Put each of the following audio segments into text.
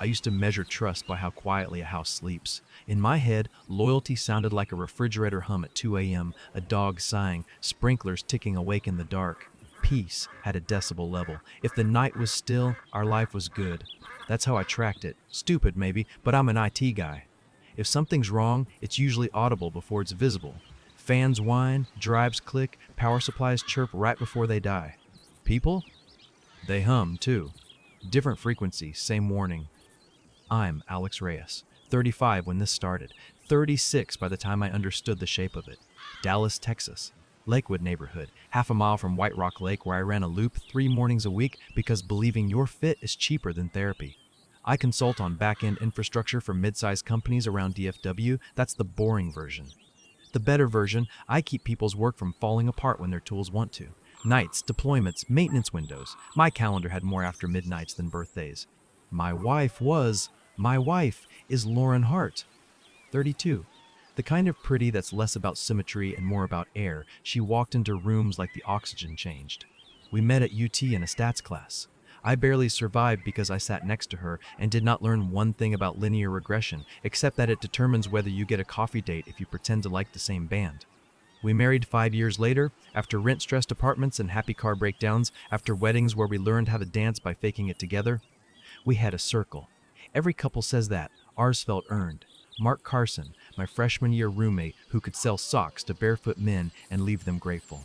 I used to measure trust by how quietly a house sleeps. In my head, loyalty sounded like a refrigerator hum at 2 a.m., a dog sighing, sprinklers ticking awake in the dark. Peace had a decibel level. If the night was still, our life was good. That's how I tracked it. Stupid, maybe, but I'm an IT guy. If something's wrong, it's usually audible before it's visible. Fans whine, drives click, power supplies chirp right before they die. People? They hum, too. Different frequency, same warning. I'm Alex Reyes, 35 when this started, 36 by the time I understood the shape of it. Dallas, Texas. Lakewood neighborhood, half a mile from White Rock Lake, where I ran a loop 3 mornings a week because believing you're fit is cheaper than therapy. I consult on back-end infrastructure for mid-sized companies around DFW. That's the boring version. The better version, I keep people's work from falling apart when their tools want to. Nights, deployments, maintenance windows. My calendar had more after midnights than birthdays. My wife is Lauren Hart, 32. The kind of pretty that's less about symmetry and more about air. She walked into rooms like the oxygen changed. We met at UT in a stats class. I barely survived because I sat next to her and did not learn one thing about linear regression, except that it determines whether you get a coffee date if you pretend to like the same band. We married 5 years later, after rent-stressed apartments and happy car breakdowns, after weddings where we learned how to dance by faking it together. We had a circle. Every couple says that. Ours felt earned. Mark Carson, my freshman year roommate who could sell socks to barefoot men and leave them grateful.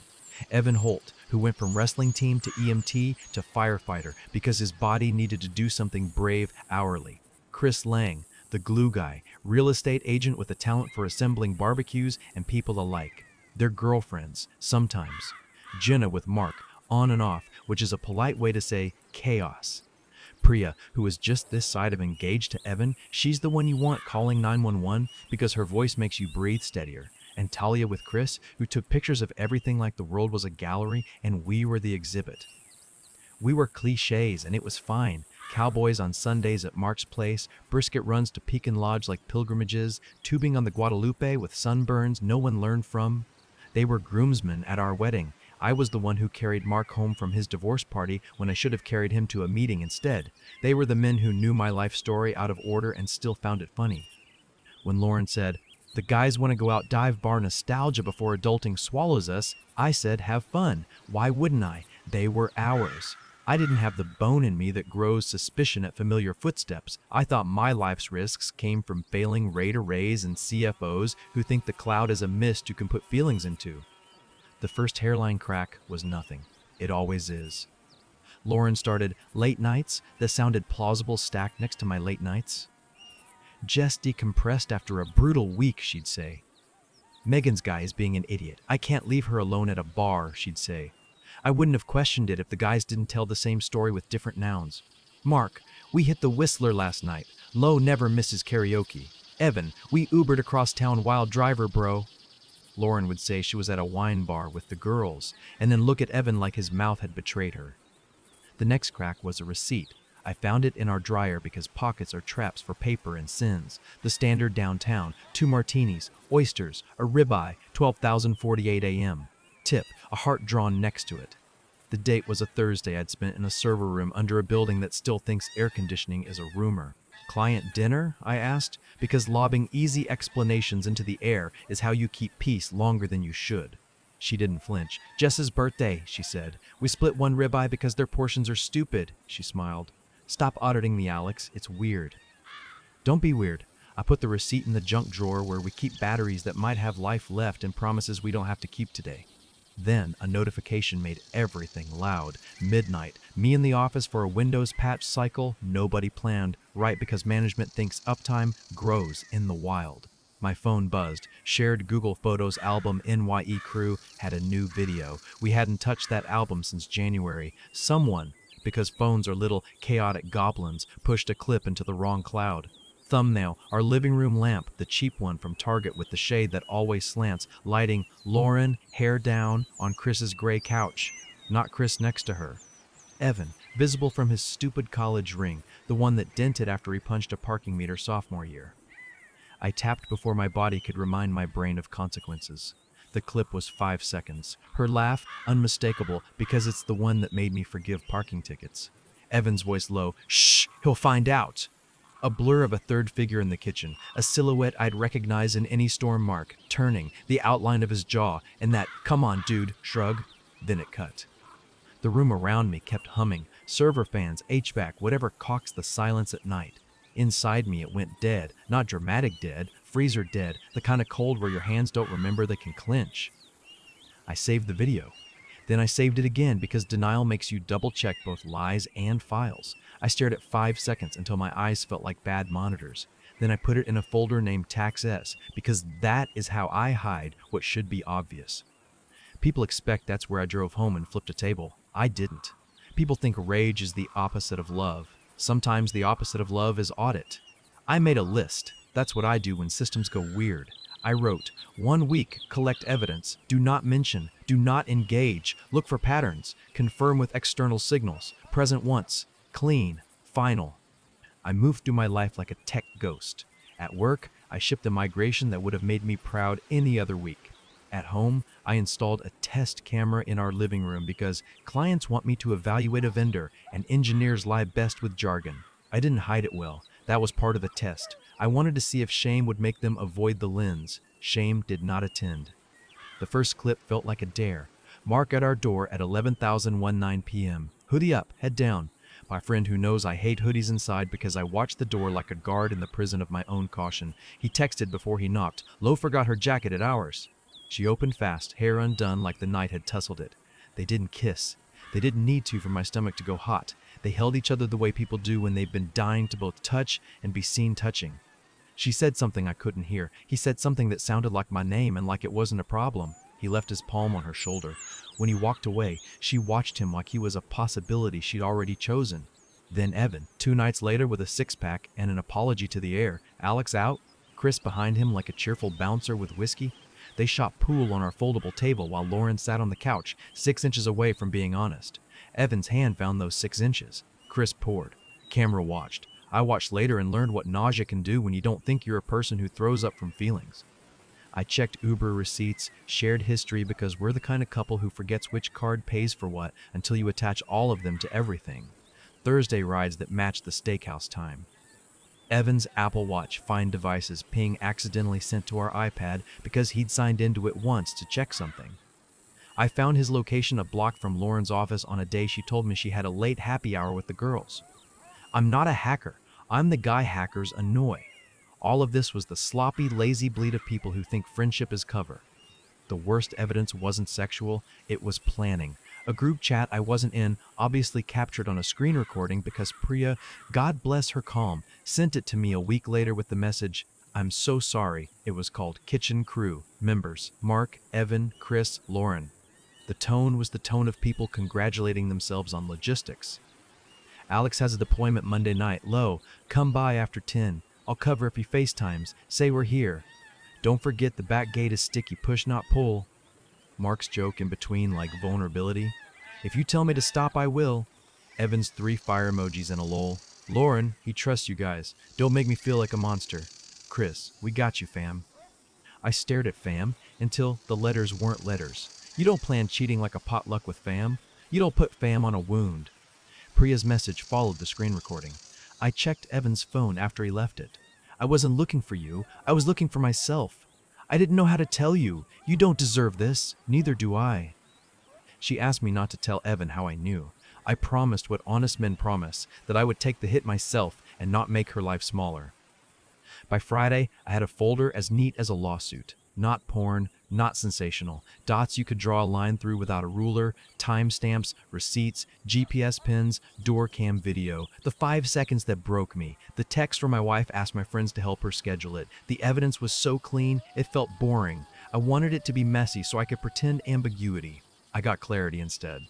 Evan Holt, who went from wrestling team to EMT to firefighter because his body needed to do something brave hourly. Chris Lang, the glue guy, real estate agent with a talent for assembling barbecues and people alike. Their girlfriends, sometimes. Jenna with Mark, on and off, which is a polite way to say chaos. Priya, who is just this side of engaged to Evan, she's the one you want calling 911 because her voice makes you breathe steadier. And Talia with Chris, who took pictures of everything like the world was a gallery and we were the exhibit. We were cliches and it was fine. Cowboys on Sundays at Mark's place, brisket runs to Pekin Lodge like pilgrimages, tubing on the Guadalupe with sunburns no one learned from. They were groomsmen at our wedding. I was the one who carried Mark home from his divorce party when I should have carried him to a meeting instead. They were the men who knew my life story out of order and still found it funny. When Lauren said, "The guys want to go out dive bar nostalgia before adulting swallows us," I said, "Have fun. Why wouldn't I? They were ours." I didn't have the bone in me that grows suspicion at familiar footsteps. I thought my life's risks came from failing rate arrays and CFOs who think the cloud is a mist you can put feelings into. The first hairline crack was nothing. It always is. Lauren started late nights that sounded plausible stacked next to my late nights. Jess decompressed after a brutal week, she'd say. Megan's guy is being an idiot. I can't leave her alone at a bar, she'd say. I wouldn't have questioned it if the guys didn't tell the same story with different nouns. Mark, we hit the Whistler last night. Lo never misses karaoke. Evan, we Ubered across town wild driver, bro. Lauren would say she was at a wine bar with the girls, and then look at Evan like his mouth had betrayed her. The next crack was a receipt. I found it in our dryer because pockets are traps for paper and sins. The standard downtown, 2 martinis, oysters, a ribeye, 12,048 a.m. Tip, a heart drawn next to it. The date was a Thursday I'd spent in a server room under a building that still thinks air conditioning is a rumor. Client dinner? I asked, because lobbing easy explanations into the air is how you keep peace longer than you should. She didn't flinch. Jess's birthday, she said. We split one ribeye because their portions are stupid, she smiled. Stop auditing me, Alex. It's weird. Don't be weird. I put the receipt in the junk drawer where we keep batteries that might have life left and promises we don't have to keep today. Then a notification made everything loud. Midnight. Me in the office for a Windows patch cycle nobody planned, right because management thinks uptime grows in the wild. My phone buzzed. Shared Google Photos album NYE crew had a new video. We hadn't touched that album since January. Someone, because phones are little chaotic goblins, pushed a clip into the wrong cloud. Thumbnail, our living room lamp, the cheap one from Target with the shade that always slants, lighting Lauren, hair down, on Chris's gray couch. Not Chris next to her. Evan, visible from his stupid college ring, the one that dented after he punched a parking meter sophomore year. I tapped before my body could remind my brain of consequences. The clip was 5 seconds. Her laugh, unmistakable, because it's the one that made me forgive parking tickets. Evan's voice low, "Shh, he'll find out." A blur of a third figure in the kitchen, a silhouette I'd recognize in any storm mark, turning, the outline of his jaw, and that, "come on, dude," shrug. Then it cut. The room around me kept humming, server fans, HVAC, whatever cocks the silence at night. Inside me it went dead, not dramatic dead, freezer dead, the kind of cold where your hands don't remember they can clench. I saved the video. Then I saved it again because denial makes you double check both lies and files. I stared at 5 seconds until my eyes felt like bad monitors. Then I put it in a folder named Tax S because that is how I hide what should be obvious. People expect that's where I drove home and flipped a table. I didn't. People think rage is the opposite of love. Sometimes the opposite of love is audit. I made a list. That's what I do when systems go weird. I wrote, 1 week, collect evidence, do not mention, do not engage, look for patterns, confirm with external signals, present once, clean, final. I moved through my life like a tech ghost. At work, I shipped a migration that would have made me proud any other week. At home, I installed a test camera in our living room because clients want me to evaluate a vendor and engineers lie best with jargon. I didn't hide it well. That was part of the test. I wanted to see if shame would make them avoid the lens. Shame did not attend. The first clip felt like a dare. Mark at our door at 11,019 p.m. Hoodie up, head down. My friend who knows I hate hoodies inside because I watched the door like a guard in the prison of my own caution. He texted before he knocked. Lo forgot her jacket at ours. She opened fast, hair undone like the night had tussled it. They didn't kiss. They didn't need to for my stomach to go hot. They held each other the way people do when they've been dying to both touch and be seen touching. She said something I couldn't hear. He said something that sounded like my name and like it wasn't a problem. He left his palm on her shoulder. When he walked away, she watched him like he was a possibility she'd already chosen. Then Evan, 2 nights later with a six-pack and an apology to the air. Alex out, Chris behind him like a cheerful bouncer with whiskey. They shot pool on our foldable table while Lauren sat on the couch, 6 inches away from being honest. Evan's hand found those 6 inches. Chris poured. Camera watched. I watched later and learned what nausea can do when you don't think you're a person who throws up from feelings. I checked Uber receipts, shared history because we're the kind of couple who forgets which card pays for what until you attach all of them to everything. Thursday rides that matched the steakhouse time. Evan's Apple Watch find devices ping accidentally sent to our iPad because he'd signed into it once to check something. I found his location a block from Lauren's office on a day she told me she had a late happy hour with the girls. I'm not a hacker. I'm the guy hackers annoy. All of this was the sloppy, lazy bleed of people who think friendship is cover. The worst evidence wasn't sexual, it was planning. A group chat I wasn't in, obviously captured on a screen recording because Priya, God bless her calm, sent it to me a week later with the message, "I'm so sorry." It was called Kitchen Crew, members, Mark, Evan, Chris, Lauren. The tone was the tone of people congratulating themselves on logistics. Alex has a deployment Monday night. Lo, come by after 10. I'll cover if he FaceTimes. Say we're here. Don't forget the back gate is sticky. Push, not pull. Mark's joke in between like vulnerability. If you tell me to stop, I will. Evan's 3 fire emojis and a lol. Lauren, he trusts you guys. Don't make me feel like a monster. Chris, we got you, fam. I stared at fam until the letters weren't letters. You don't plan cheating like a potluck with fam. You don't put fam on a wound. Priya's message followed the screen recording. I checked Evan's phone after he left it. I wasn't looking for you. I was looking for myself. I didn't know how to tell you. You don't deserve this. Neither do I. She asked me not to tell Evan how I knew. I promised what honest men promise, that I would take the hit myself and not make her life smaller. By Friday, I had a folder as neat as a lawsuit. Not porn, not sensational. Dots you could draw a line through without a ruler, timestamps, receipts, GPS pins, door cam video. The 5 seconds that broke me. The text where my wife asked my friends to help her schedule it. The evidence was so clean, it felt boring. I wanted it to be messy so I could pretend ambiguity. I got clarity instead.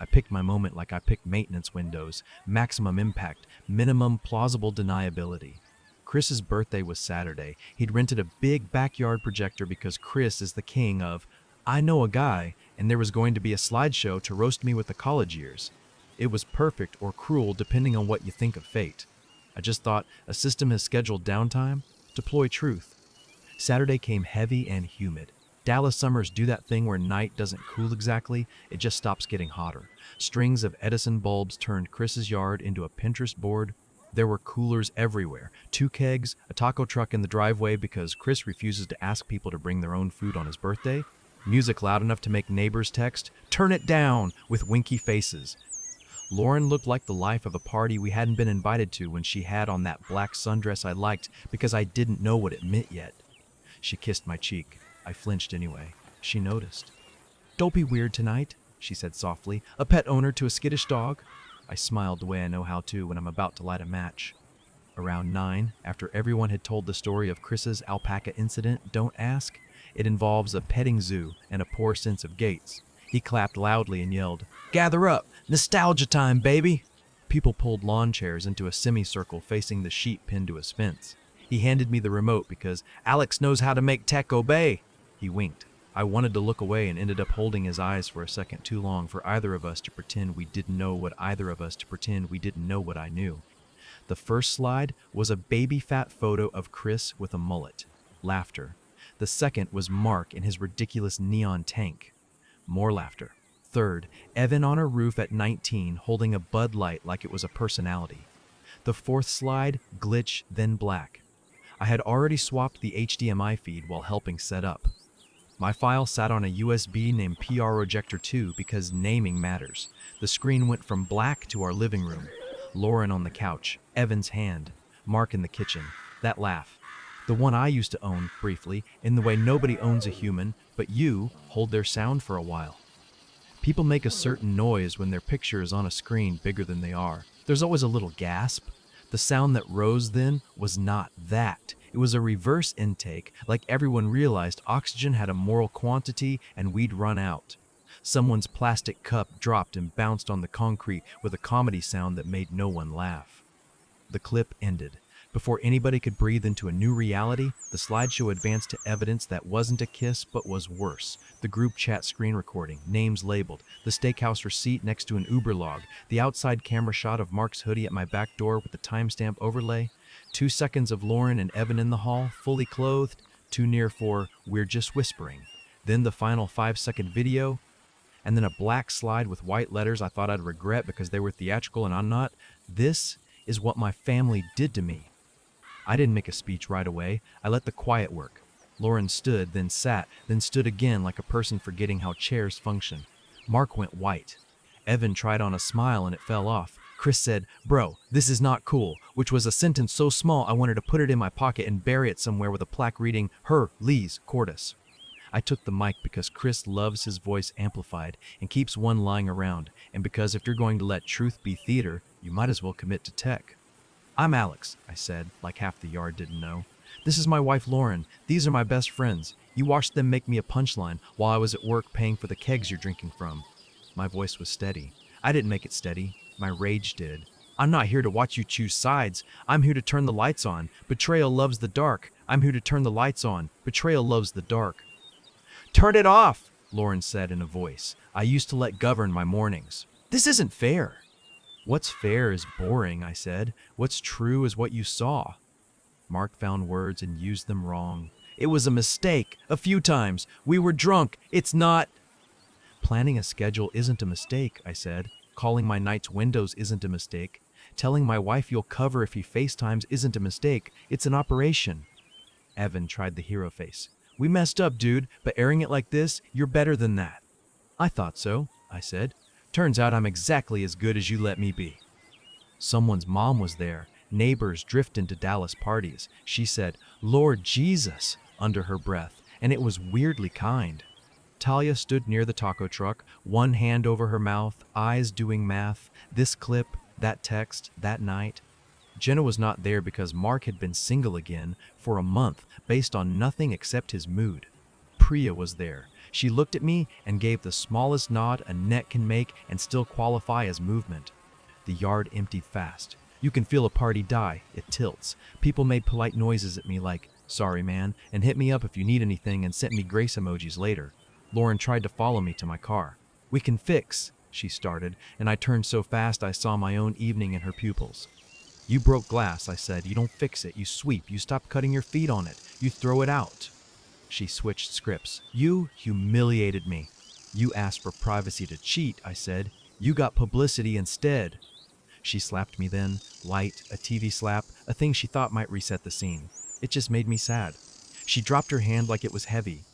I picked my moment like I picked maintenance windows. Maximum impact, minimum plausible deniability. Chris's birthday was Saturday. He'd rented a big backyard projector because Chris is the king of, I know a guy, and there was going to be a slideshow to roast me with the college years. It was perfect or cruel depending on what you think of fate. I just thought, a system has scheduled downtime? Deploy truth. Saturday came heavy and humid. Dallas summers do that thing where night doesn't cool exactly, it just stops getting hotter. Strings of Edison bulbs turned Chris's yard into a Pinterest board. There were coolers everywhere, 2 kegs, a taco truck in the driveway because Chris refuses to ask people to bring their own food on his birthday, music loud enough to make neighbors text, "Turn it down," with winky faces. Lauren looked like the life of a party we hadn't been invited to when she had on that black sundress I liked because I didn't know what it meant yet. She kissed my cheek. I flinched anyway. She noticed. "Don't be weird tonight," she said softly. "A pet owner to a skittish dog?" I smiled the way I know how to when I'm about to light a match. Around 9, after everyone had told the story of Chris's alpaca incident, don't ask, it involves a petting zoo and a poor sense of gaits. He clapped loudly and yelled, "Gather up! Nostalgia time, baby!" People pulled lawn chairs into a semicircle facing the sheep pinned to his fence. He handed me the remote because Alex knows how to make tech obey. He winked. I wanted to look away and ended up holding his eyes for a second too long for either of us to pretend we didn't know what either of us to pretend we didn't know what I knew. The first slide was a baby fat photo of Chris with a mullet. Laughter. The second was Mark in his ridiculous neon tank. More laughter. Third, Evan on a roof at 19 holding a Bud Light like it was a personality. The fourth slide, glitch, then black. I had already swapped the HDMI feed while helping set up. My file sat on a USB named PRojector 2 because naming matters. The screen went from black to our living room. Lauren on the couch, Evan's hand, Mark in the kitchen, that laugh. The one I used to own, briefly, in the way nobody owns a human, but you hold their sound for a while. People make a certain noise when their picture is on a screen bigger than they are. There's always a little gasp. The sound that rose then was not that. It was a reverse intake, like everyone realized oxygen had a moral quantity and we'd run out. Someone's plastic cup dropped and bounced on the concrete with a comedy sound that made no one laugh. The clip ended. Before anybody could breathe into a new reality, the slideshow advanced to evidence that wasn't a kiss but was worse. The group chat screen recording, names labeled, the steakhouse receipt next to an Uber log, the outside camera shot of Mark's hoodie at my back door with the timestamp overlay, 2 seconds of Lauren and Evan in the hall, fully clothed, too near for "we're just whispering." Then the final 5-second video, and then a black slide with white letters I thought I'd regret because they were theatrical and I'm not. "This is what my family did to me." I didn't make a speech right away. I let the quiet work. Lauren stood, then sat, then stood again like a person forgetting how chairs function. Mark went white. Evan tried on a smile and it fell off. Chris said, "Bro, this is not cool," which was a sentence so small I wanted to put it in my pocket and bury it somewhere with a plaque reading, "Her, Lee's, Cordis." I took the mic because Chris loves his voice amplified and keeps one lying around, and because if you're going to let truth be theater, you might as well commit to tech. "I'm Alex," I said, like half the yard didn't know. "This is my wife Lauren. These are my best friends. You watched them make me a punchline while I was at work paying for the kegs you're drinking from." My voice was steady. I didn't make it steady. My rage did. "I'm not here to watch you choose sides. I'm here to turn the lights on. Betrayal loves the dark. I'm here to turn the lights on. Betrayal loves the dark." "Turn it off," Lauren said in a voice I used to let govern my mornings. "This isn't fair." "What's fair is boring," I said. "What's true is what you saw." Mark found words and used them wrong. "It was a mistake, a few times. We were drunk. It's not—" "Planning a schedule isn't a mistake," I said. "Calling my night's windows isn't a mistake. Telling my wife you'll cover if he FaceTimes isn't a mistake. It's an operation." Evan tried the hero face. "We messed up, dude, but airing it like this, you're better than that." "I thought so," I said. "Turns out I'm exactly as good as you let me be." Someone's mom was there. Neighbors drift into Dallas parties. She said, "Lord Jesus," under her breath, and it was weirdly kind. Talia stood near the taco truck, one hand over her mouth, eyes doing math. This clip, that text, that night. Jenna was not there because Mark had been single again for a month based on nothing except his mood. Priya was there. She looked at me and gave the smallest nod a neck can make and still qualify as movement. The yard emptied fast. You can feel a party die. It tilts. People made polite noises at me like, "Sorry, man," and hit me up if you need anything and sent me grace emojis later. Lauren tried to follow me to my car. "We can fix," she started, and I turned so fast I saw my own evening in her pupils. "You broke glass," I said. "You don't fix it. You sweep. You stop cutting your feet on it. You throw it out." She switched scripts. "You humiliated me." "You asked for privacy to cheat," I said. "You got publicity instead." She slapped me then, light, a TV slap, a thing she thought might reset the scene. It just made me sad. She dropped her hand like it was heavy.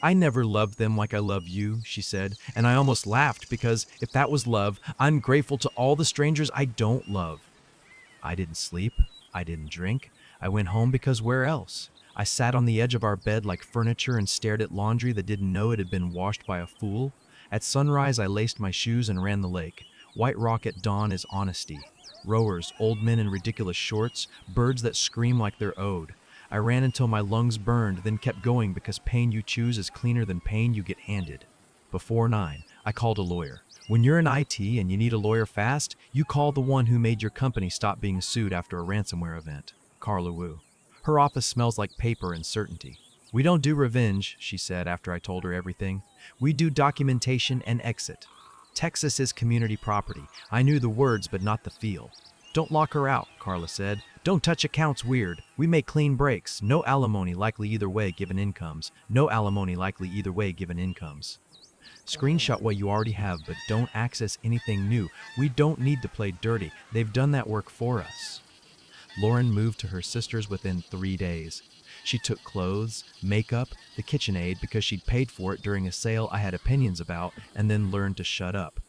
I never loved them like I love you, she said, and I almost laughed because if that was love, I'm grateful to all the strangers I don't love. I didn't sleep. I didn't drink. I went home because where else? I sat on the edge of our bed like furniture and stared at laundry that didn't know it had been washed by a fool. At sunrise, I laced my shoes and ran the lake. White rock at dawn is honesty. Rowers, old men in ridiculous shorts, birds that scream like they're owed. I ran until my lungs burned, then kept going because pain you choose is cleaner than pain you get handed. Before 9, I called a lawyer. When you're in IT and you need a lawyer fast, you call the one who made your company stop being sued after a ransomware event. Carla Wu. Her office smells like paper and certainty. We don't do revenge, she said after I told her everything. We do documentation and exit. Texas is community property. I knew the words but not the feel. Don't lock her out, Carla said. Don't touch accounts weird. We make clean breaks. No alimony likely either way given incomes. No alimony likely either way given incomes. Screenshot what you already have, but don't access anything new. We don't need to play dirty. They've done that work for us. Lauren moved to her sister's within 3 days. She took clothes, makeup, the KitchenAid because she'd paid for it during a sale I had opinions about, and then learned to shut up.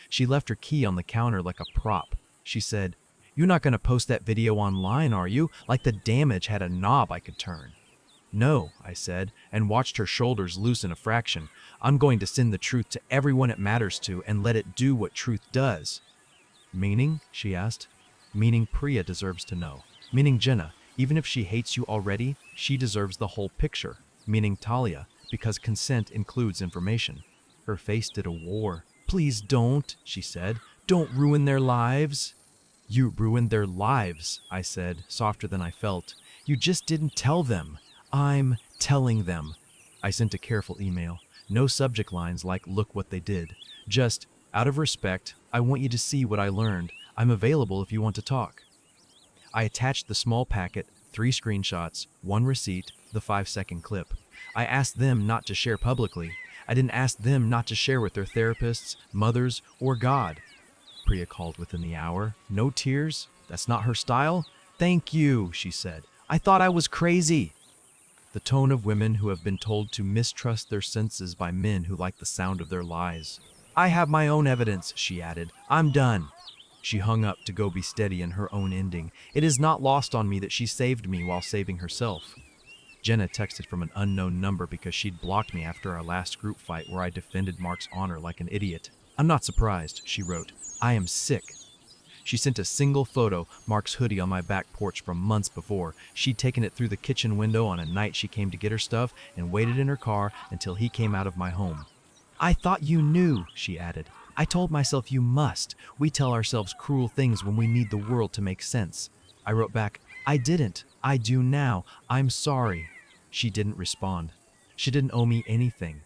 She left her key on the counter like a prop. She said, "You're not going to post that video online, are you? Like the damage had a knob I could turn." "No," I said, and watched her shoulders loosen a fraction. "I'm going to send the truth to everyone it matters to and let it do what truth does." "Meaning?" she asked. "Meaning Priya deserves to know. Meaning Jenna, even if she hates you already, she deserves the whole picture. Meaning Talia, because consent includes information." Her face did a war. "Please don't," she said. "Don't ruin their lives." "You ruined their lives," I said, softer than I felt. "You just didn't tell them." "I'm telling them." I sent a careful email. No subject lines like "look what they did." Just, "Out of respect, I want you to see what I learned. I'm available if you want to talk." I attached the small packet, 3 screenshots, 1 receipt, the 5-second clip. I asked them not to share publicly. I didn't ask them not to share with their therapists, mothers, or God. Priya called within the hour. No tears? That's not her style? "Thank you," she said. "I thought I was crazy." The tone of women who have been told to mistrust their senses by men who like the sound of their lies. "I have my own evidence," she added. "I'm done." She hung up to go be steady in her own ending. It is not lost on me that she saved me while saving herself. Jenna texted from an unknown number because she'd blocked me after our last group fight where I defended Mark's honor like an idiot. "I'm not surprised," she wrote. "I am sick." She sent a single photo, Mark's hoodie on my back porch from months before. She'd taken it through the kitchen window on a night she came to get her stuff and waited in her car until he came out of my home. "I thought you knew," she added. "I told myself you must. We tell ourselves cruel things when we need the world to make sense." I wrote back, "I didn't. I do now. I'm sorry." She didn't respond. She didn't owe me anything.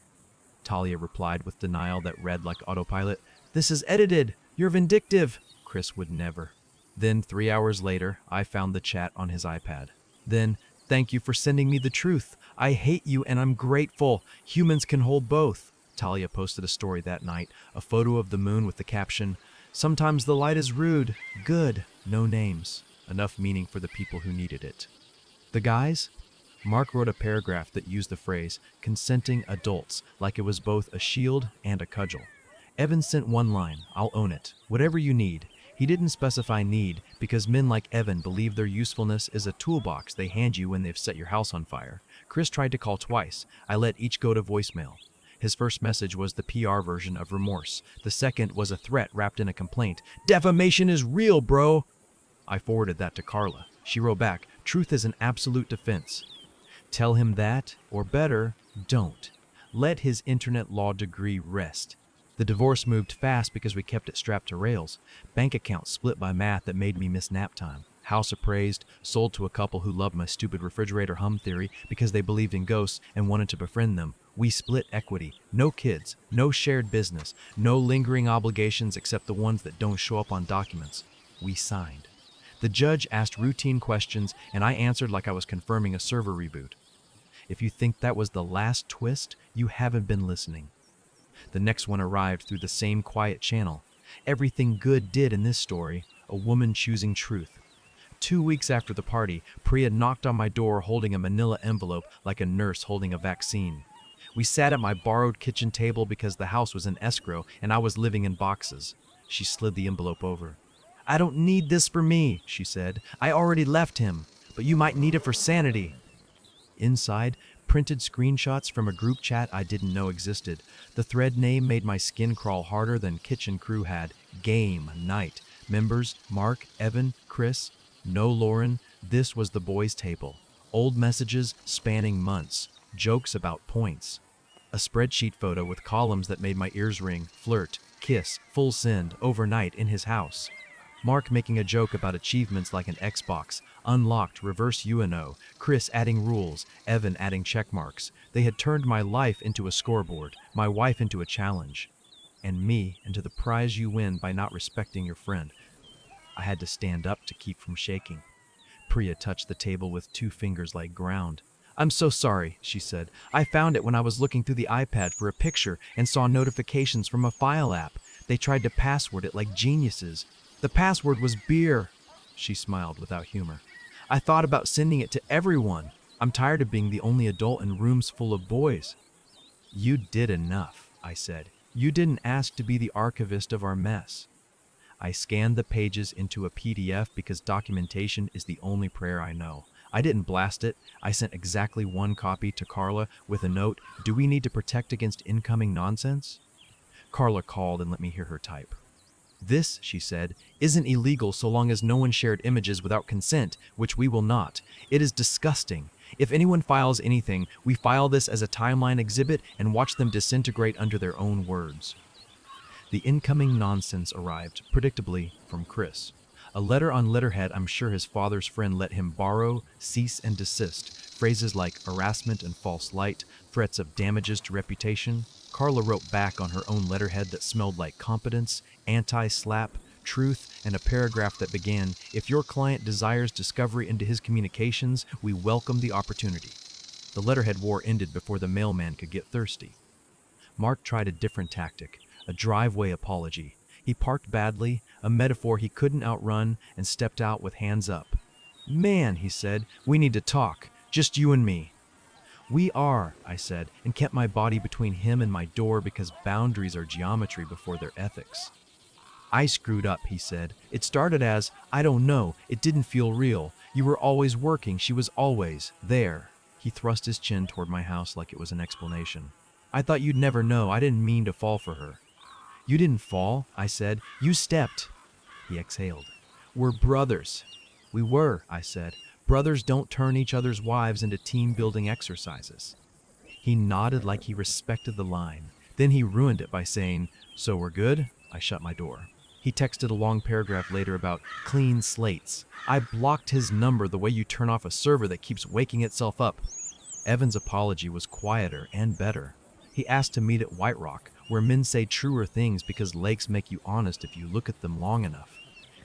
Talia replied with denial that read like autopilot. "This is edited. You're vindictive." Chris would never. Then 3 hours later, I found the chat on his iPad. Then, "Thank you for sending me the truth. I hate you and I'm grateful. Humans can hold both." Talia posted a story that night, a photo of the moon with the caption, "Sometimes the light is rude. Good. No names." Enough meaning for the people who needed it. The guys? Mark wrote a paragraph that used the phrase, "consenting adults," like it was both a shield and a cudgel. Evan sent one line, "I'll own it. Whatever you need." He didn't specify need because men like Evan believe their usefulness is a toolbox they hand you when they've set your house on fire. Chris tried to call twice. I let each go to voicemail. His first message was the PR version of remorse. The second was a threat wrapped in a complaint. "Defamation is real, bro." I forwarded that to Carla. She wrote back, "Truth is an absolute defense." Tell him that, or better, don't. Let his internet law degree rest. The divorce moved fast because we kept it strapped to rails. Bank accounts split by math that made me miss nap time. House appraised, sold to a couple who loved my stupid refrigerator hum theory because they believed in ghosts and wanted to befriend them. We split equity. No kids, no shared business, no lingering obligations except the ones that don't show up on documents. We signed. The judge asked routine questions and I answered like I was confirming a server reboot. If you think that was the last twist, you haven't been listening. The next one arrived through the same quiet channel. "Everything good did in this story. a woman choosing truth. 2 weeks after the party, Priya knocked on my door holding a manila envelope like a nurse holding a vaccine. We sat at my borrowed kitchen table because the house was in escrow and I was living in boxes. She slid the envelope over. "I don't need this for me," she said. "I already left him, but you might need it for sanity." Inside, printed screenshots from a group chat I didn't know existed. The thread name made my skin crawl harder than kitchen crew had. Game night. Members: Mark, Evan, Chris. No Lauren. This was the boys' table. Old messages spanning months. Jokes about points. A spreadsheet photo with columns that made my ears ring. Flirt, kiss, full send, overnight in his house. Mark making a joke about achievements like an Xbox, unlocked, reverse UNO, Chris adding rules, Evan adding check marks. They had turned my life into a scoreboard, my wife into a challenge, and me into the prize you win by not respecting your friend. I had to stand up to keep from shaking. Priya touched the table with 2 fingers like ground. "I'm so sorry," she said. "I found it when I was looking through the iPad for a picture and saw notifications from a file app. They tried to password it like geniuses. The password was beer." She smiled without humor. "I thought about sending it to everyone. I'm tired of being the only adult in rooms full of boys." "You did enough," I said. "You didn't ask to be the archivist of our mess." I scanned the pages into a PDF because documentation is the only prayer I know. I didn't blast it. I sent exactly one copy to Carla with a note: "Do we need to protect against incoming nonsense?" Carla called and let me hear her type. "This," she said, "isn't illegal so long as no one shared images without consent, which we will not. It is disgusting. If anyone files anything, we file this as a timeline exhibit and watch them disintegrate under their own words." The incoming nonsense arrived, predictably, from Chris. A letter on letterhead I'm sure his father's friend let him borrow, cease and desist. Phrases like harassment and false light, threats of damages to reputation. Carla wrote back on her own letterhead that smelled like competence, anti-slap, truth, and a paragraph that began, "If your client desires discovery into his communications, we welcome the opportunity." The letterhead war ended before the mailman could get thirsty. Mark tried a different tactic, a driveway apology. He parked badly, a metaphor he couldn't outrun, and stepped out with hands up. "Man," he said, "we need to talk, just you and me." "We are," I said, and kept my body between him and my door because boundaries are geometry before they're ethics. "I screwed up," he said. "It started as, I don't know, it didn't feel real. You were always working, she was always there." He thrust his chin toward my house like it was an explanation. "I thought you'd never know. I didn't mean to fall for her." "You didn't fall," I said. "You stepped." He exhaled. "We're brothers." "We were," I said. "Brothers don't turn each other's wives into team-building exercises." He nodded like he respected the line. Then he ruined it by saying, "So we're good?" I shut my door. He texted a long paragraph later about clean slates. I blocked his number the way you turn off a server that keeps waking itself up. Evan's apology was quieter and better. He asked to meet at White Rock, where men say truer things because lakes make you honest if you look at them long enough.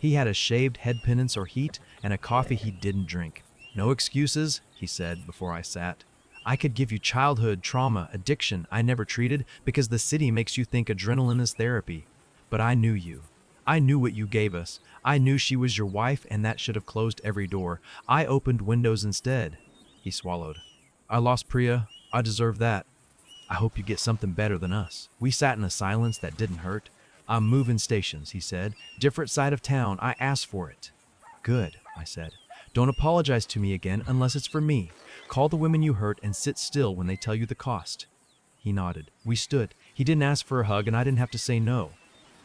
He had a shaved head penance or heat and a coffee he didn't drink. "No excuses," he said before I sat. "I could give you childhood trauma, addiction I never treated because the city makes you think adrenaline is therapy. But I knew you. I knew what you gave us. I knew she was your wife and that should have closed every door. I opened windows instead." He swallowed. "I lost Priya. I deserve that. I hope you get something better than us." We sat in a silence that didn't hurt. "I'm moving stations," he said. "Different side of town. I asked for it." "Good," I said. "Don't apologize to me again unless it's for me. Call the women you hurt and sit still when they tell you the cost." He nodded. We stood. He didn't ask for a hug and I didn't have to say no.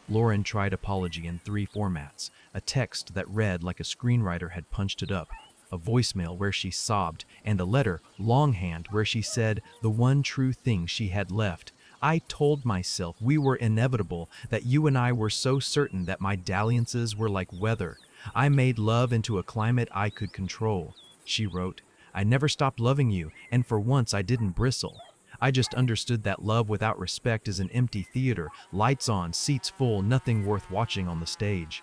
Lauren tried apology in 3 formats. A text that read like a screenwriter had punched it up, a voicemail where she sobbed, and a letter, longhand, where she said the one true thing she had left. "I told myself we were inevitable, that you and I were so certain that my dalliances were like weather. I made love into a climate I could control." She wrote, "I never stopped loving you, and for once I didn't bristle. I just understood that love without respect is an empty theater, lights on, seats full, nothing worth watching on the stage."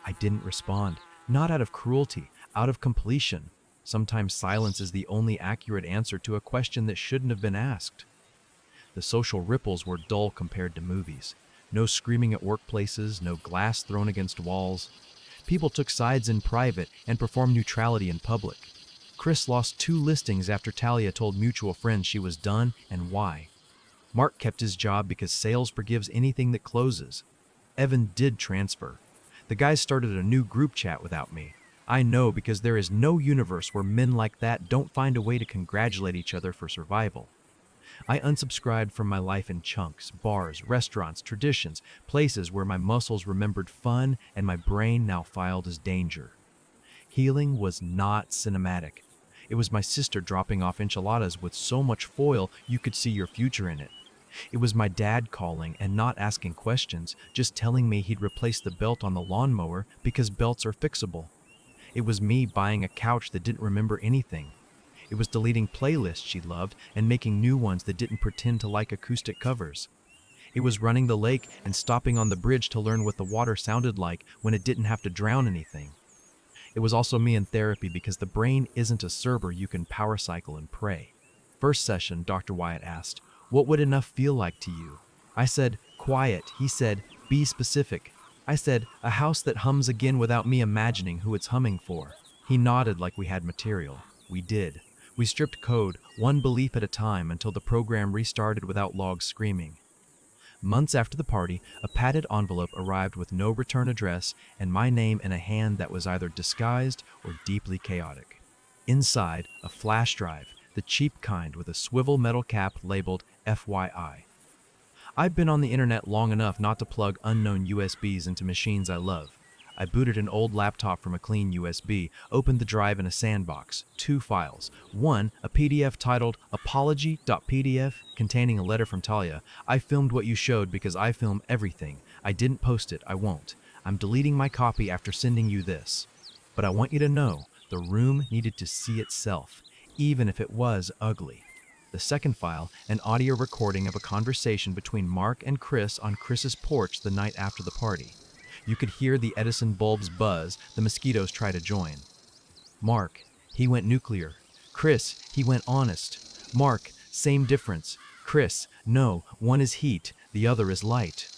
I didn't respond, not out of cruelty, out of completion. Sometimes silence is the only accurate answer to a question that shouldn't have been asked. The social ripples were dull compared to movies. No screaming at workplaces, no glass thrown against walls. People took sides in private and performed neutrality in public. Chris lost 2 listings after Talia told mutual friends she was done and why. Mark kept his job because sales forgives anything that closes. Evan did transfer. The guys started a new group chat without me. I know because there is no universe where men like that don't find a way to congratulate each other for survival. I unsubscribed from my life in chunks, bars, restaurants, traditions, places where my muscles remembered fun and my brain now filed as danger. Healing was not cinematic. It was my sister dropping off enchiladas with so much foil you could see your future in it. It was my dad calling and not asking questions, just telling me he'd replace the belt on the lawnmower because belts are fixable. It was me buying a couch that didn't remember anything. It was deleting playlists she loved and making new ones that didn't pretend to like acoustic covers. It was running the lake and stopping on the bridge to learn what the water sounded like when it didn't have to drown anything. It was also me in therapy because the brain isn't a server you can power cycle and pray. First session, Dr. Wyatt asked, "What would enough feel like to you?" I said, "Quiet." He said, "Be specific." I said, "A house that hums again without me imagining who it's humming for." He nodded like we had material. We did. We stripped code, one belief at a time, until the program restarted without logs screaming. Months after the party, a padded envelope arrived with no return address and my name in a hand that was either disguised or deeply chaotic. Inside, a flash drive, the cheap kind with a swivel metal cap labeled FYI. I've been on the internet long enough not to plug unknown USBs into machines I love. I booted an old laptop from a clean USB, opened the drive in a sandbox, 2 files. One, a PDF titled apology.pdf containing a letter from Talia. "I filmed what you showed because I film everything. I didn't post it, I won't. I'm deleting my copy after sending you this. But I want you to know, the room needed to see itself, even if it was ugly." The second file, an audio recording of a conversation between Mark and Chris on Chris's porch the night after the party. You could hear the Edison bulbs buzz, the mosquitoes try to join. Mark, he went nuclear. Chris, he went honest. Mark, same difference. Chris, no, one is heat, the other is light.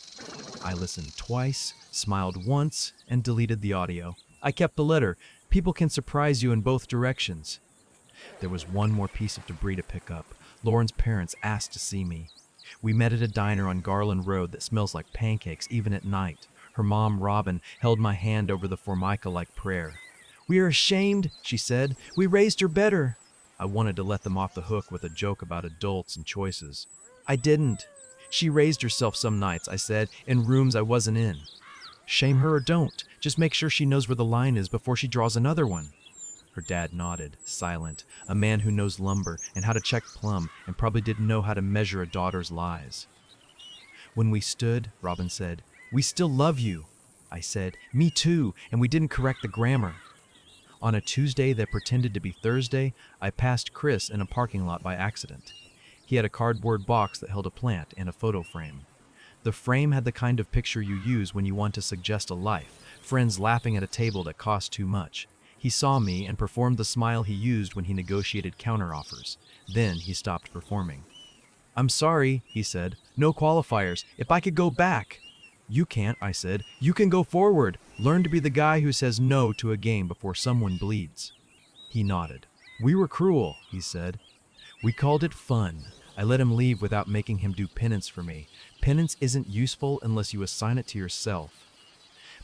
I listened twice, smiled once, and deleted the audio. I kept the letter. People can surprise you in both directions. There was one more piece of debris to pick up. Lauren's parents asked to see me. We met at a diner on Garland Road that smells like pancakes even at night. Her mom, Robin, held my hand over the Formica-like prayer. "We are ashamed," she said. "We raised her better." I wanted to let them off the hook with a joke about adults and choices. I didn't. "She raised herself some nights," I said, "in rooms I wasn't in." "Shame her or don't. Just make sure she knows where the line is before she draws another one." Her dad nodded, silent, a man who knows lumber and how to check plumb and probably didn't know how to measure a daughter's lies. When we stood, Robin said, "We still love you." I said, "Me too, and we didn't correct the grammar." On a Tuesday that pretended to be Thursday, I passed Chris in a parking lot by accident. He had a cardboard box that held a plant and a photo frame. The frame had the kind of picture you use when you want to suggest a life, friends laughing at a table that cost too much. He saw me and performed the smile he used when he negotiated counteroffers. Then he stopped performing. "I'm sorry," he said. "No qualifiers. If I could go back." "You can't," I said. "You can go forward. Learn to be the guy who says no to a game before someone bleeds." He nodded. "We were cruel," he said. "We called it fun." I let him leave without making him do penance for me. Penance isn't useful unless you assign it to yourself.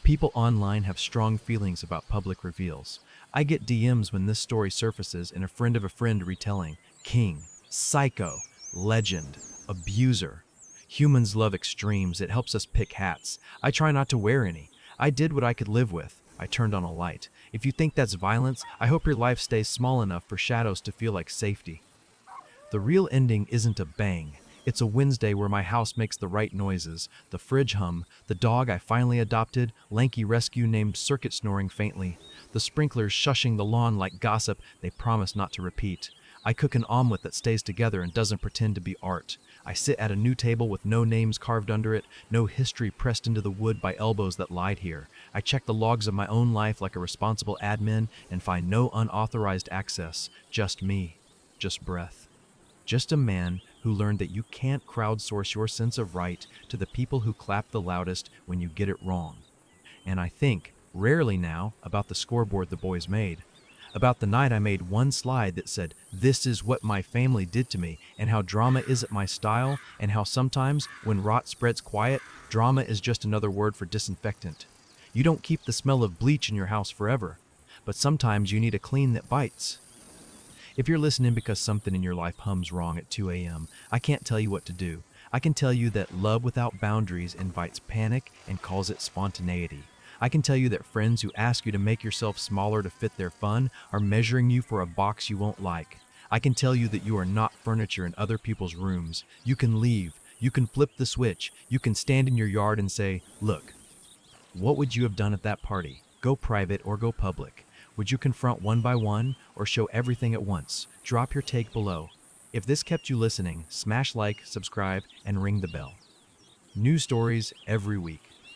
People online have strong feelings about public reveals. I get DMs when this story surfaces in a friend of a friend retelling. King, psycho, legend, abuser. Humans love extremes. It helps us pick hats. I try not to wear any. I did what I could live with. I turned on a light. If you think that's violence, I hope your life stays small enough for shadows to feel like safety. The real ending isn't a bang. It's a Wednesday where my house makes the right noises, the fridge hum, the dog I finally adopted, lanky rescue named Circuit snoring faintly, the sprinklers shushing the lawn like gossip they promise not to repeat. I cook an omelet that stays together and doesn't pretend to be art. I sit at a new table with no names carved under it, no history pressed into the wood by elbows that lied here. I check the logs of my own life like a responsible admin and find no unauthorized access, just me, just breath. Just a man who learned that you can't crowdsource your sense of right to the people who clap the loudest when you get it wrong. And I think Rarely now about the scoreboard the boys made. About the night I made one slide that said, "This is what my family did to me," and how drama isn't my style, and how sometimes, when rot spreads quiet, drama is just another word for disinfectant. You don't keep the smell of bleach in your house forever, but sometimes you need a clean that bites. If you're listening because something in your life hums wrong at 2 a.m., I can't tell you what to do. I can tell you that love without boundaries invites panic and calls it spontaneity. I can tell you that friends who ask you to make yourself smaller to fit their fun are measuring you for a box you won't like. I can tell you that you are not furniture in other people's rooms. You can leave. You can flip the switch. You can stand in your yard and say, "Look, what would you have done at that party? Go private or go public? Would you confront one by one or show everything at once? Drop your take below. If this kept you listening, smash like, subscribe, and ring the bell. New stories every week.